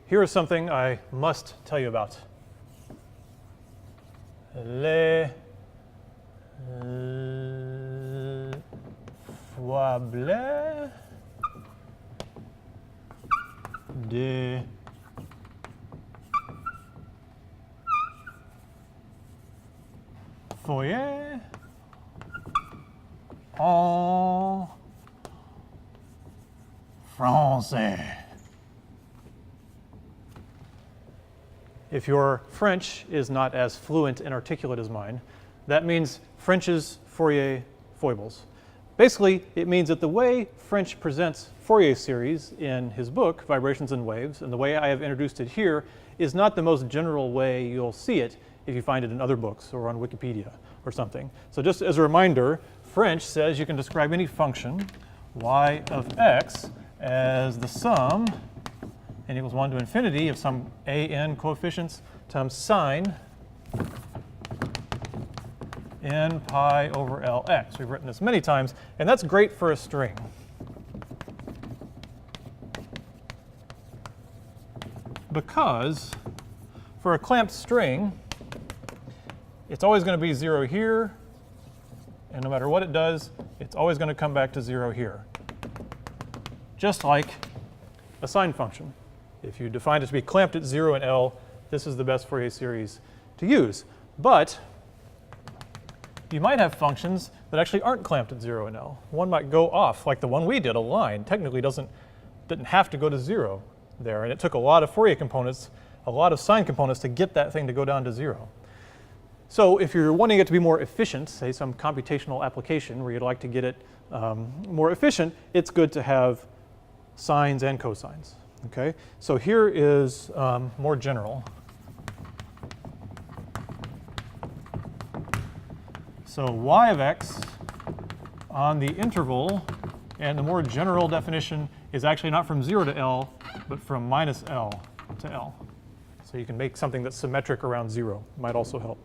here is something I must tell you about. Les Foibles de Fourier en français. If your French is not as fluent and articulate as mine, that means French's Fourier foibles. Basically, it means that the way French presents Fourier series in his book, Vibrations and Waves, and the way I have introduced it here, is not the most general way you'll see it if you find it in other books or on Wikipedia or something. So just as a reminder, French says you can describe any function, y of x, as the sum n equals 1 to infinity of some a(n) coefficients times sine n pi over Lx. We've written this many times, and that's great for a string. Because for a clamped string, it's always going to be 0 here, and no matter what it does, it's always going to come back to 0 here. Just like a sine function. If you define it to be clamped at 0 in L, this is the best Fourier series to use. But you might have functions that actually aren't clamped at 0 in L. One might go off, like the one we did, a line. Technically didn't have to go to 0 there, and it took a lot of Fourier components, a lot of sine components to get that thing to go down to 0. So if you're wanting it to be more efficient, say some computational application where you'd like to get it more efficient, it's good to have sines and cosines. Okay, so here is more general. So y of x on the interval, and the more general definition is actually not from 0 to L, but from minus L to L. So you can make something that's symmetric around 0. Might also help.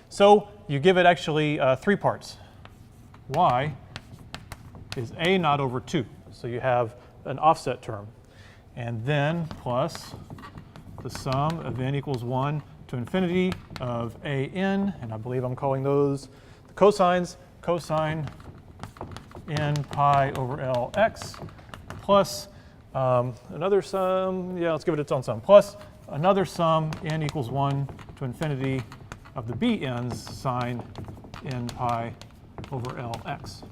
So you give it actually 3 parts. Y is a naught over 2. So you have an offset term. And then plus the sum of n equals 1 to infinity of a(n), and I believe I'm calling those the cosines, cosine n pi over Lx, plus another sum, yeah, let's give it its own sum, plus another sum n equals 1 to infinity of the bn's sine n pi over Lx.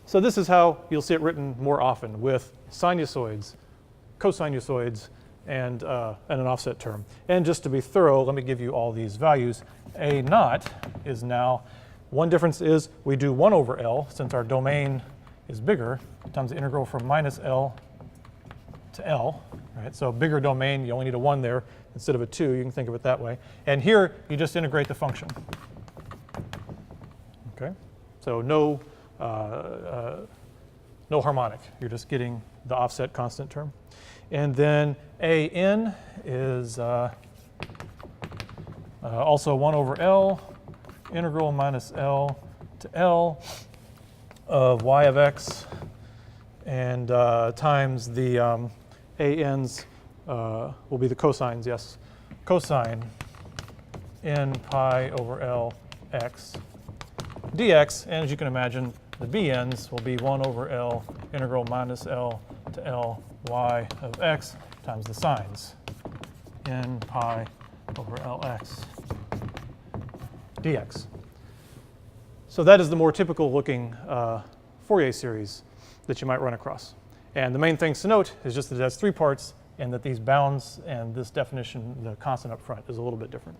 So this is how you'll see it written more often, with sinusoids, cosinusoids, and an offset term. And just to be thorough, let me give you all these values. A naught is now, one difference is we do 1 over L, since our domain is bigger, times the integral from minus L to L. Right? So bigger domain, you only need a 1 there instead of a 2. You can think of it that way. And here, you just integrate the function. Okay? So no harmonic. You're just getting the offset constant term. And then a(n) is also 1 over L, integral minus L to L of y of x, and times the a(n)s will be the cosines, yes. Cosine n pi over Lx dx, and as you can imagine, the bn's will be 1 over L integral minus L to L y of x times the sines n pi over Lx dx. So that is the more typical looking Fourier series that you might run across. And the main things to note is just that it has 3 parts and that these bounds and this definition, the constant up front, is a little bit different.